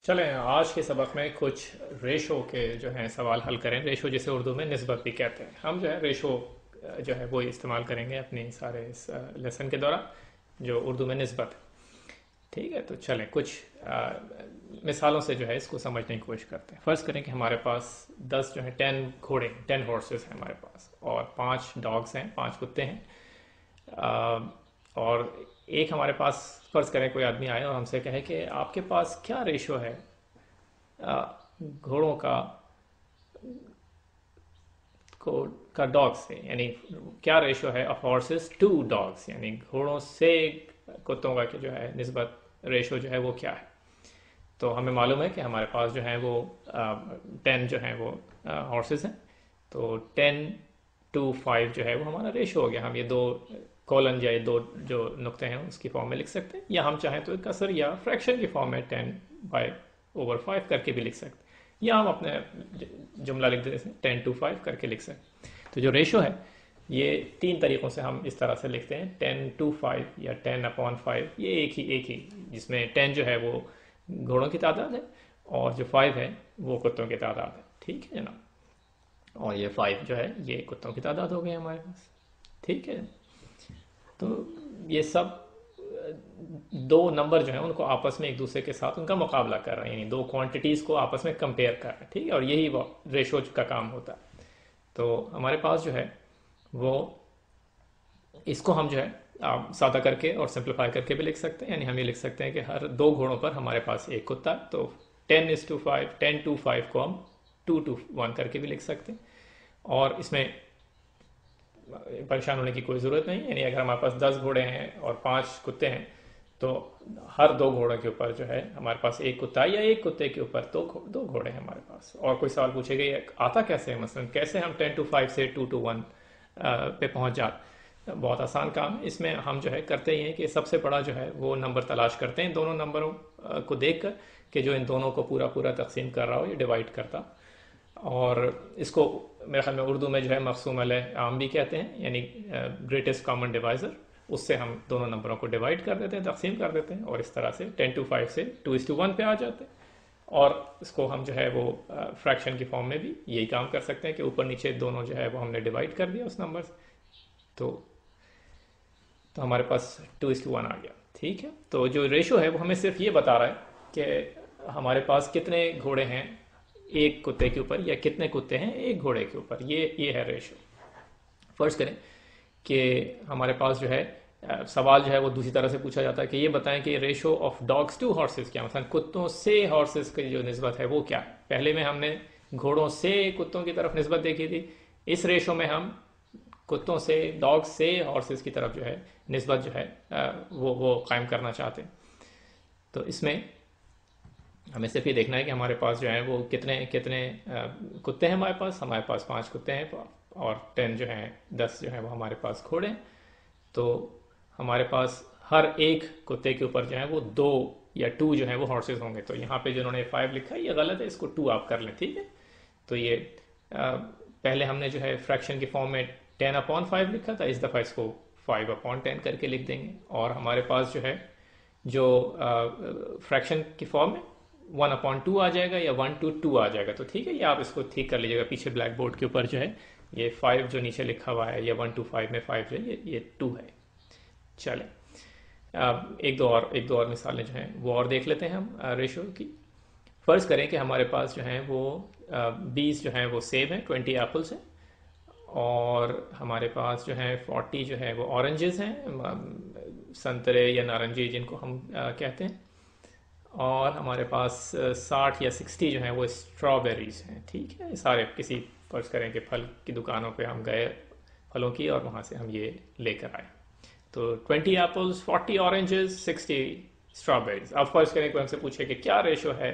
चलें आज के सबक में कुछ रेशो के जो हैं सवाल हल करें। रेशो जिसे उर्दू में निस्बत भी कहते हैं। हम जो है रेशो जो है वो इस्तेमाल करेंगे अपनी सारे इस लेसन के दौरान, जो उर्दू में निस्बत है। ठीक है, तो चलें कुछ मिसालों से जो है इसको समझने की कोशिश करते हैं। फ़र्ज़ करें कि हमारे पास 10 जो है 10 घोड़े 10 हॉर्सेस हैं हमारे पास, और 5 डॉग्स हैं, 5 कुत्ते हैं। और एक हमारे पास, फ़र्ज़ करें कोई आदमी आए और हमसे कहे कि आपके पास क्या रेशो है घोड़ों को का डॉग से, यानी क्या रेशो है ऑफ हॉर्सेस टू डॉग्स, यानी घोड़ों से कुत्तों का जो है निस्बत रेशो जो है वो क्या है। तो हमें मालूम है कि हमारे पास जो है वो 10 जो है वो हॉर्सेस हैं। तो 10 to 5 जो है वो हमारा रेशो हो गया। हम ये दो कॉलन या ये दो जो नुक्ते हैं उसकी फॉर्म में लिख सकते हैं, या हम चाहें तो कसर या फ्रैक्शन की फॉर्म में 10/5 करके भी लिख सकते हैं, या हम अपने जुमला लिख देते हैं 10 to 5 करके लिख सकते हैं। तो जो रेशो है ये 3 तरीक़ों से हम इस तरह से लिखते हैं, 10 to 5 या 10/5। ये एक ही जिसमें 10 जो है वो घोड़ों की तादाद है, और जो 5 है वो कुत्तों की तादाद है। ठीक है जनाब, और ये 5 जो है ये कुत्तों की तादाद हो गई हमारे पास। ठीक है, तो ये सब दो नंबर जो है उनको आपस में एक दूसरे के साथ उनका मुकाबला कर रहे हैं, यानी दो क्वांटिटीज़ को आपस में कंपेयर कर रहे हैं। ठीक है, और यही वो रेशो का काम होता है। तो हमारे पास जो है वो, इसको हम जो है सादा करके और सिंप्लीफाई करके भी लिख सकते हैं। यानी हम ये लिख सकते हैं कि हर दो घोड़ों पर हमारे पास एक कुत्ता है। तो 10 to 5 को हम 2 to 1 करके भी लिख सकते हैं, और इसमें परेशान होने की कोई ज़रूरत नहीं। यानी अगर हमारे पास 10 घोड़े हैं और 5 कुत्ते हैं, तो हर दो घोड़ों के ऊपर जो है हमारे पास एक कुत्ता है, या एक कुत्ते के ऊपर दो घोड़े हैं हमारे पास। और कोई सवाल पूछेगा ये आता कैसे है, मसलन कैसे हम 10 to 5 से 2 to 1 पे पहुंच जाते। बहुत आसान काम है। इसमें हम जो है करते ही हैं कि सबसे बड़ा जो है वो नंबर तलाश करते हैं दोनों नंबरों को देख कर, कि जो इन दोनों को पूरा पूरा तकसीम कर रहा हो, ये डिवाइड करता। और इसको मेरे ख्याल में उर्दू में जो है मक़सूम अलैह आम भी कहते हैं, यानी ग्रेटेस्ट कॉमन डिवाइज़र। उससे हम दोनों नंबरों को डिवाइड कर देते हैं, तकसीम कर देते हैं, और इस तरह से 10 to 5 से 2:1 पे आ जाते हैं। और इसको हम जो है वो फ्रैक्शन की फॉर्म में भी यही काम कर सकते हैं कि ऊपर नीचे दोनों जो है वो हमने डिवाइड कर दिया उस नंबर से। तो हमारे पास 2:1 आ गया। ठीक है, तो जो रेशो है वो हमें सिर्फ ये बता रहा है कि हमारे पास कितने घोड़े हैं एक कुत्ते के ऊपर, या कितने कुत्ते हैं एक घोड़े के ऊपर। ये है रेशो। फर्ज करें कि हमारे पास जो है सवाल जो है वो दूसरी तरह से पूछा जाता है कि ये बताएं कि ratio of dogs to horses क्या, मतलब कुत्तों से हॉर्सेस की जो निस्बत है वो क्या है। पहले में हमने घोड़ों से कुत्तों की तरफ निस्बत देखी थी। इस रेशो में हम कुत्तों से, डॉग्स से हॉर्सेस की तरफ जो है निस्बत जो है वो कायम करना चाहते हैं। तो इसमें हमें सिर्फ ये देखना है कि हमारे पास जो है वो कितने कितने कुत्ते हैं हमारे पास 5 कुत्ते हैं, और 10 जो है 10 जो है वो हमारे पास घोड़े हैं। तो हमारे पास हर एक कुत्ते के ऊपर जो है वो 2 या 2 जो है वो हॉर्सेस होंगे। तो यहाँ पे जिन्होंने 5 लिखा है ये गलत है, इसको 2 आप कर लें। ठीक है, तो ये पहले हमने जो है फ्रैक्शन की फॉर्म में 10/5 लिखा था, इस दफ़ा इसको 5/10 करके लिख देंगे। और हमारे पास जो है जो फ्रैक्शन की फॉर्म में 1/2 आ जाएगा, या 1 to 2 आ जाएगा। तो ठीक है, ये आप इसको ठीक कर लीजिएगा। पीछे ब्लैक बोर्ड के ऊपर जो है ये 5 जो नीचे लिखा हुआ है, या 1 to 5 में 5 जो है ये 2 है। चले एक दो और मिसालें जो हैं वो और देख लेते हैं हम रेशो की। फ़र्ज़ करें कि हमारे पास जो है वो 20 जो है वो सेब हैं, 20 एप्पल्स हैं, और हमारे पास जो है 40 जो है वो ऑरेंजेस हैं, संतरे या नारंगी जिनको हम कहते हैं, और हमारे पास 60 या 60 जो है वो स्ट्रॉबेरीज हैं। ठीक है, सारे किसी फर्ज करें कि फल की दुकानों पे हम गए फलों की, और वहाँ से हम ये लेकर आए। तो 20 एप्पल्स, 40 ऑरेंजेस, 60 स्ट्रॉबेरीज। अब फर्ज करें कोई हमसे पूछे कि क्या रेशो है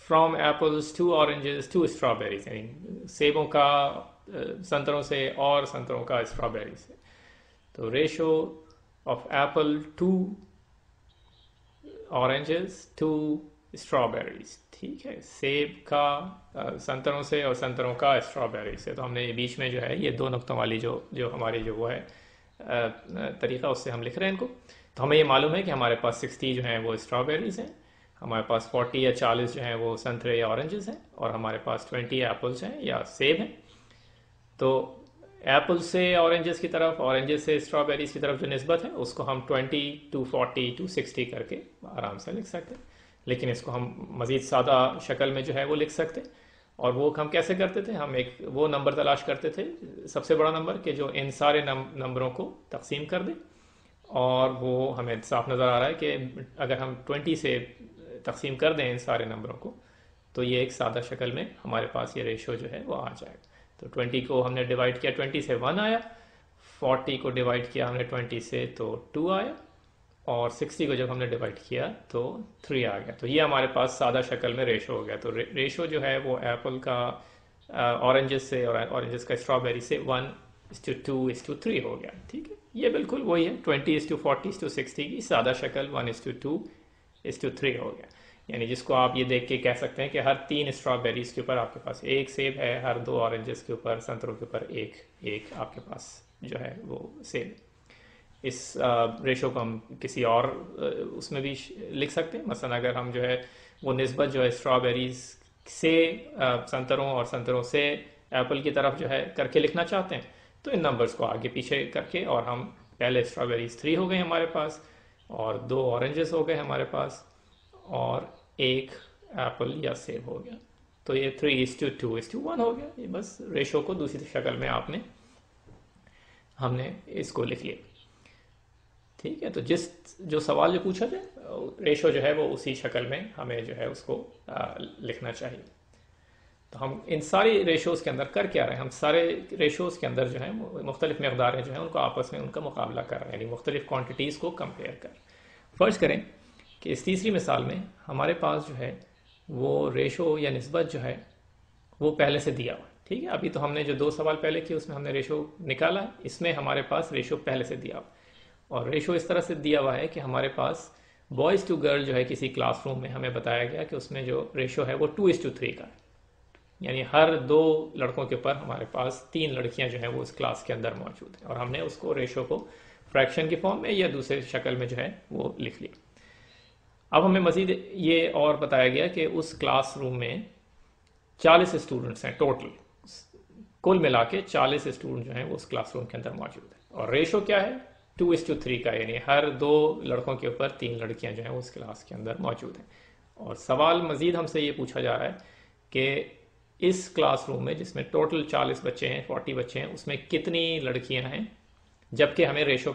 from apples to oranges to strawberries, यानी सेबों का संतरों से और संतरों का स्ट्रॉबेरी से। तो ratio of apple to oranges to strawberries. ठीक है, सेब का संतरों से और संतरों का स्ट्रॉबेरी से। तो हमने ये बीच में जो है ये दो नुक्तों वाली जो हमारी जो वो है तरीका, उससे हम लिख रहे हैं इनको। तो हमें ये मालूम है कि हमारे पास 60 जो है वो स्ट्रॉबेरीज हैं, हमारे पास 40 या 40 जो हैं वो संतरे या ऑरेंजेस हैं, और हमारे पास 20 एप्पल्स हैं या सेब हैं। तो एप्पल से ऑरेंजेस की तरफ, ऑरेंजेस से स्ट्रॉबेरीज की तरफ जो निस्बत है उसको हम 20 टू 40 टू 60 करके आराम से लिख सकते हैं। लेकिन इसको हम मज़ीद सादा शक्ल में जो है वो लिख सकते हैं। और वो हम कैसे करते थे, हम एक वो नंबर तलाश करते थे, सबसे बड़ा नंबर कि जो इन सारे नंबरों को तकसीम कर दे। और वो हमें साफ नज़र आ रहा है कि अगर हम 20 से तकसीम कर दें इन सारे नंबरों को, तो ये एक सादा शक्ल में हमारे पास ये रेशो जो है वो आ जाएगा। तो 20 को हमने डिवाइड किया 20 से 1 आया, 40 को डिवाइड किया हमने 20 से तो 2 आया, और 60 को जब हमने डिवाइड किया तो 3 आ गया। तो ये हमारे पास सादा शक्ल में रेशो हो गया। तो रेशो जो है वो एप्पल का ऑरेंजेस से और ऑरेंजेस का स्ट्रॉबेरी से 1:2:3 हो गया। ठीक है, ये बिल्कुल वही है, 20:40:60 की सादा शक्ल 1:2:3 हो गया। यानी जिसको आप ये देख के कह सकते हैं कि हर 3 स्ट्रॉबेरीज के ऊपर आपके पास एक सेब है, हर 2 ऑरेंजेस के ऊपर, संतरों के ऊपर एक एक आपके पास जो है वो सेब। इस रेशो को हम किसी और उसमें भी लिख सकते हैं। मसलन अगर हम जो है वो निस्बत जो है स्ट्रॉबेरीज से संतरों और संतरों से एप्पल की तरफ जो है करके लिखना चाहते हैं, तो इन नंबर्स को आगे पीछे करके, और हम पहले स्ट्रॉबेरीज 3 हो गए हमारे पास, और 2 ऑरेंजेस हो गए हमारे पास, और एक एप्पल या सेब हो गया। तो ये 3:2:1 हो गया। ये बस रेशो को दूसरी शक्ल में हमने इसको लिख लिया। ठीक है, तो जो सवाल जो पूछा जाए रेशो जो है वो उसी शक्ल में हमें जो है उसको लिखना चाहिए। तो हम इन सारी रेशोज के अंदर कर क्या रहे हैं, हम सारे रेशोज के अंदर जो है मुख्तलिफ मकदारें जो हैं उनको आपस में उनका मुकाबला कर रहे हैं, यानी मुख्तलिफ क्वान्टिटीज़ को कंपेयर कर। फर्ज करें कि इस तीसरी मिसाल में हमारे पास जो है वो रेशो या निस्बत जो है वो पहले से दिया हुआ है। ठीक है, अभी तो हमने जो 2 सवाल पहले किए उसमें हमने रेशो निकाला है, इसमें हमारे पास रेशो पहले से दिया हुआ है। और रेशो इस तरह से दिया हुआ है कि हमारे पास बॉयज़ टू गर्ल जो है किसी क्लासरूम में हमें बताया गया कि उसमें जो रेशो है वो 2:3 का है। यानी हर 2 लड़कों के ऊपर हमारे पास 3 लड़कियां जो हैं वो उस क्लास के अंदर मौजूद हैं, और हमने उसको रेशो को फ्रैक्शन की फॉर्म में या दूसरे शक्ल में जो है वो लिख लिया। अब हमें मजीद ये और बताया गया कि उस क्लासरूम में 40 स्टूडेंट्स हैं टोटल, कुल मिला के 40 स्टूडेंट जो हैं वो उस क्लासरूम के अंदर मौजूद हैं, और रेशो क्या है 2:3 का, यानी हर 2 लड़कों के ऊपर 3 लड़कियां जो हैं उस क्लास के अंदर मौजूद हैं। और सवाल मजीद हमसे ये पूछा जा रहा है कि इस क्लासरूम में जिसमें टोटल 40 बच्चे हैं, 40 बच्चे हैं, उसमें कितनी लड़कियां हैं, जबकि हमें रेशो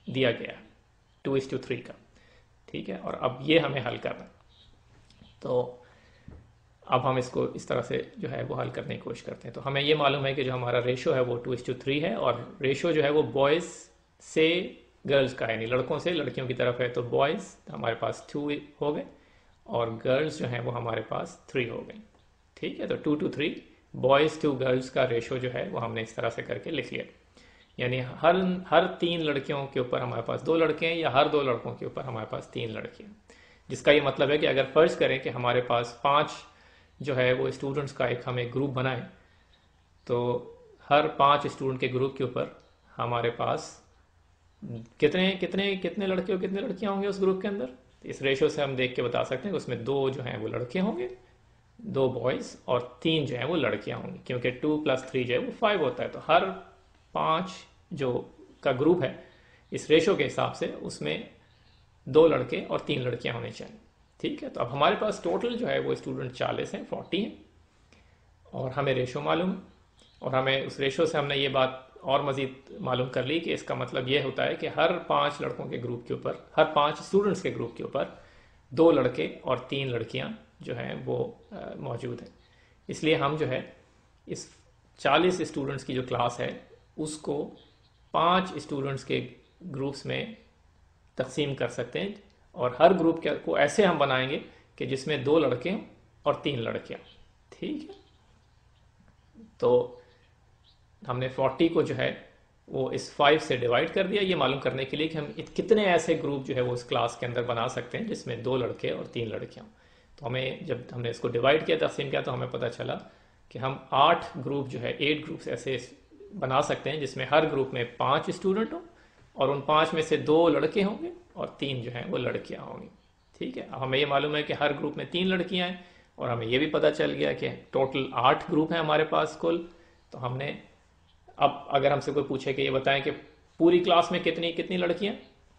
दिया गया है 2:3 का। ठीक है, और अब ये हमें हल करना है। तो अब हम इसको इस तरह से जो है वो हल करने की कोशिश करते हैं। तो हमें ये मालूम है कि जो हमारा रेशो है वो 2:3 है, और रेशो जो है वो बॉयज़ से गर्ल्स का है, यानी लड़कों से लड़कियों की तरफ है। तो बॉयज़ हमारे पास 2 हो गए, और गर्ल्स जो हैं वो हमारे पास 3 हो गए। ठीक है, तो 2:3 बॉयज़ टू गर्ल्स का रेशो जो है वो हमने इस तरह से करके लिख लिया। यानी हर 3 लड़कियों के ऊपर हमारे पास 2 लड़के हैं, या हर 2 लड़कों के ऊपर हमारे पास 3 लड़कियां। जिसका ये मतलब है कि अगर फर्ज करें कि हमारे पास 5 जो है वो स्टूडेंट्स का हम एक ग्रुप बनाएं, तो हर 5 स्टूडेंट के ग्रुप के ऊपर हमारे पास कितने कितने कितने लड़के और कितने लड़कियां होंगे उस ग्रुप के अंदर। इस रेशो से हम देख के बता सकते हैं कि उसमें 2 जो हैं वो लड़के होंगे, 2 बॉयज़, और 3 जो हैं वो लड़कियां होंगी, क्योंकि 2 + 3 जो है वो 5 होता है। तो हर 5 जो का ग्रुप है इस रेशो के हिसाब से उसमें 2 लड़के और 3 लड़कियां होनी चाहिए। ठीक है, तो अब हमारे पास टोटल जो है वो स्टूडेंट 40 हैं, 40 हैं, और हमें रेशो मालूम है, और हमें उस रेशो से हमने ये बात और मजीद मालूम कर ली कि इसका मतलब ये होता है कि हर 5 लड़कों के ग्रुप के ऊपर, हर 5 स्टूडेंट्स के ग्रुप के ऊपर 2 लड़के और 3 लड़कियां जो हैं वो मौजूद हैं। इसलिए हम जो है इस 40 स्टूडेंट्स की जो क्लास है उसको 5 स्टूडेंट्स के ग्रुप्स में तकसीम कर सकते हैं, और हर ग्रुप को ऐसे हम बनाएंगे कि जिसमें 2 लड़के और 3 लड़कियां। ठीक है, तो हमने 40 को जो है वो इस 5 से डिवाइड कर दिया, ये मालूम करने के लिए कि हम कितने ऐसे ग्रुप जो है वो इस क्लास के अंदर बना सकते हैं जिसमें 2 लड़के और 3 लड़कियां। तो हमें जब हमने इसको डिवाइड किया, तकसीम किया, तो हमें पता चला कि हम 8 ग्रुप जो है 8 ग्रुप्स ऐसे बना सकते हैं जिसमें हर ग्रुप में 5 स्टूडेंट हो, और उन 5 में से 2 लड़के होंगे और 3 जो हैं वो लड़कियां होंगी। ठीक है, अब हमें ये मालूम है कि हर ग्रुप में 3 लड़कियां हैं, और हमें ये भी पता चल गया कि टोटल 8 ग्रुप हैं हमारे पास कुल। तो हमने, अब अगर हमसे कोई पूछे कि ये बताएं कि पूरी क्लास में कितनी कितनी लड़कियां,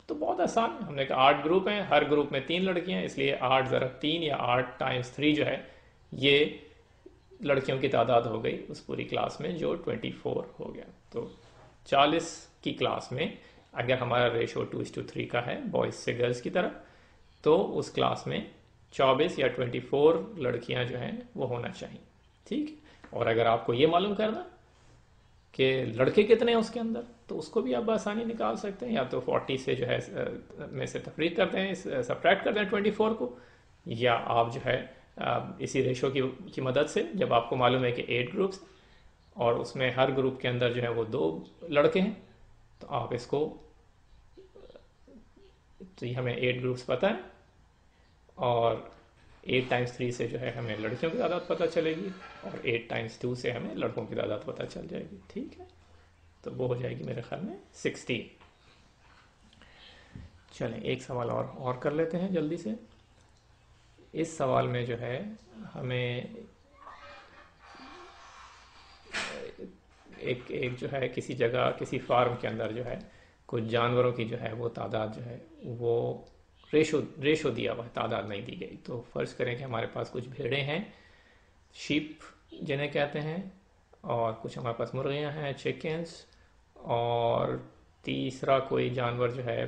तो बहुत आसान है। हमने कहा 8 ग्रुप हैं, हर ग्रुप में 3 लड़कियां हैं, इसलिए 8 ज़रब 3 या 8 टाइम्स 3 जो है, ये लड़कियों की तादाद हो गई उस पूरी क्लास में, जो 24 हो गया। तो 40 की क्लास में अगर हमारा रेशो 2:3 का है बॉयज़ से गर्ल्स की तरफ, तो उस क्लास में 24 या 24 लड़कियां जो हैं वो होना चाहिए। ठीक, और अगर आपको ये मालूम करना कि लड़के कितने हैं उसके अंदर, तो उसको भी आप आसानी निकाल सकते हैं। या तो 40 से जो है में से तफरीक करते हैं, सब्ट्रैक्ट करते हैं 24 को, या आप जो है इसी रेशो की मदद से, जब आपको मालूम है कि 8 ग्रुप्स और उसमें हर ग्रुप के अंदर जो है वो 2 लड़के हैं, तो आप इसको, तो ये हमें 8 ग्रुप्स पता है, और 8 टाइम्स 3 से जो है हमें लड़कियों की तादाद पता चलेगी, और 8 टाइम्स 2 से हमें लड़कों की तादाद पता चल जाएगी। ठीक है, तो वो हो जाएगी मेरे ख्याल में 16। चलें एक सवाल और कर लेते हैं जल्दी से। इस सवाल में जो है हमें एक जो है किसी जगह, किसी फार्म के अंदर जो है कुछ जानवरों की जो है वो तादाद जो है वो रेशो दिया हुआ है, तादाद नहीं दी गई। तो फर्ज करें कि हमारे पास कुछ भेड़ें हैं, शीप जिन्हें कहते हैं, और कुछ हमारे पास मुर्गियां हैं, चिकन्स, और तीसरा कोई जानवर जो है,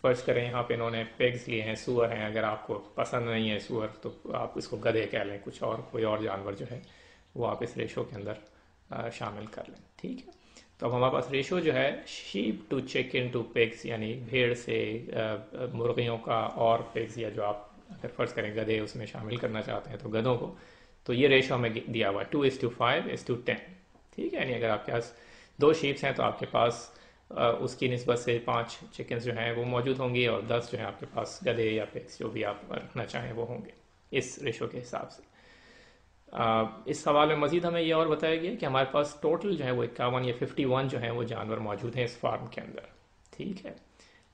फर्ज करें यहाँ पे इन्होंने पिग्स लिए हैं, सूअर हैं। अगर आपको पसंद नहीं है सूअर तो आप इसको गधे कह लें, कुछ और कोई और जानवर जो है वो आप इस रेशो के अंदर शामिल कर लें। ठीक है, तो अब हमारे पास रेशो जो है sheep to chicken to pigs, यानी भेड़ से मुर्गियों का और पिग्स, या जो आप अगर फर्ज करें गधे उसमें शामिल करना चाहते हैं तो गधों को, तो ये रेशो हमें दिया हुआ है 2:5:10। ठीक है, यानी अगर आपके पास 2 शीप्स हैं तो आपके पास उसकी निस्बत से 5 चिकन्स जो हैं वो मौजूद होंगी, और 10 जो है आपके पास गधे या पिग्स जो भी आप रखना चाहें वो होंगे इस रेशो के हिसाब से। इस सवाल में मजीद हमें यह और बताया गया कि हमारे पास टोटल जो है वो 51 या 51 जो है वो जानवर मौजूद हैं इस फार्म के अंदर। ठीक है,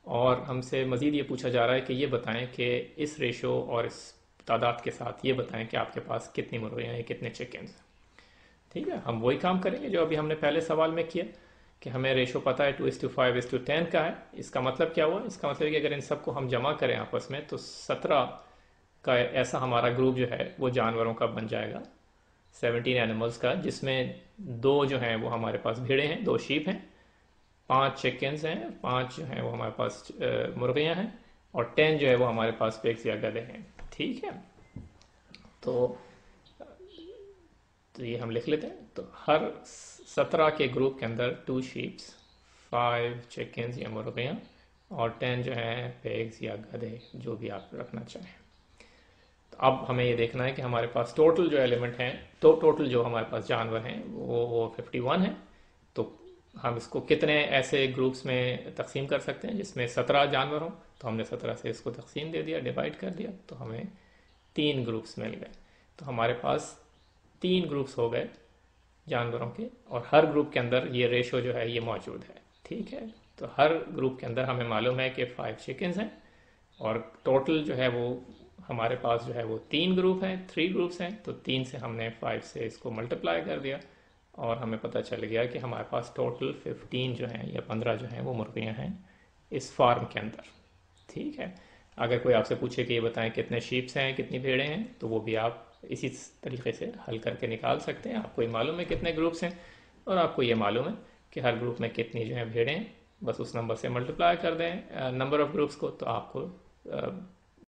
और हमसे मजीद ये पूछा जा रहा है कि ये बताएं कि इस रेशो और इस तादाद के साथ ये बताएं कि आपके पास कितनी मुर्गियाँ हैं, कितने चिकन्स हैं। ठीक है, हम वही काम करेंगे जो अभी हमने पहले सवाल में किया कि हमें रेशो पता है 2:5:10 का है। इसका मतलब क्या हुआ? इसका मतलब कि अगर इन सबको हम जमा करें आपस में तो 17 का ऐसा हमारा ग्रुप जो है वो जानवरों का बन जाएगा, 17 एनिमल्स का, जिसमें 2 जो हैं वो हमारे पास भेड़े हैं, 2 शीप हैं, 5 चिकन्स हैं, 5 जो हैं वो हमारे पास मुर्गियाँ हैं, और 10 जो है वो हमारे पास पिग्स या गधे हैं। ठीक है, तो ये हम लिख लेते हैं। तो हर 17 के ग्रुप के अंदर 2 शीप्स, 5 चिकन्स या मुर्गियाँ, और 10 जो हैं पिग्स या गधे, जो भी आप रखना चाहें। तो अब हमें ये देखना है कि हमारे पास टोटल जो एलिमेंट हैं, तो टोटल जो हमारे पास जानवर हैं वो 51 है। तो हम इसको कितने ऐसे ग्रुप्स में तकसीम कर सकते हैं जिसमें 17 जानवर हों? तो हमने 17 से इसको तकसीम दे दिया, डिवाइड कर दिया, तो हमें 3 ग्रुप्स मिल गए। तो हमारे पास 3 ग्रुप्स हो गए जानवरों के, और हर ग्रुप के अंदर ये रेशो जो है ये मौजूद है। ठीक है, तो हर ग्रुप के अंदर हमें मालूम है कि 5 चिकन्स हैं, और टोटल जो है वो हमारे पास जो है वो 3 ग्रुप हैं, 3 ग्रुप्स हैं। तो 3 से हमने 5 से इसको मल्टीप्लाई कर दिया, और हमें पता चल गया कि हमारे पास टोटल 15 जो हैं या 15 जो हैं वो मुर्गियाँ हैं इस फार्म के अंदर। ठीक है, अगर कोई आपसे पूछे कि ये बताएं कितने शीप्स हैं, कितनी भेड़ें हैं, तो वो भी आप इसी तरीके से हल करके निकाल सकते हैं। आपको ये मालूम है कितने ग्रुप्स हैं, और आपको ये मालूम है कि हर ग्रुप में कितनी जो है भेड़ें हैं, बस उस नंबर से मल्टीप्लाई कर दें नंबर ऑफ ग्रुप्स को, तो आपको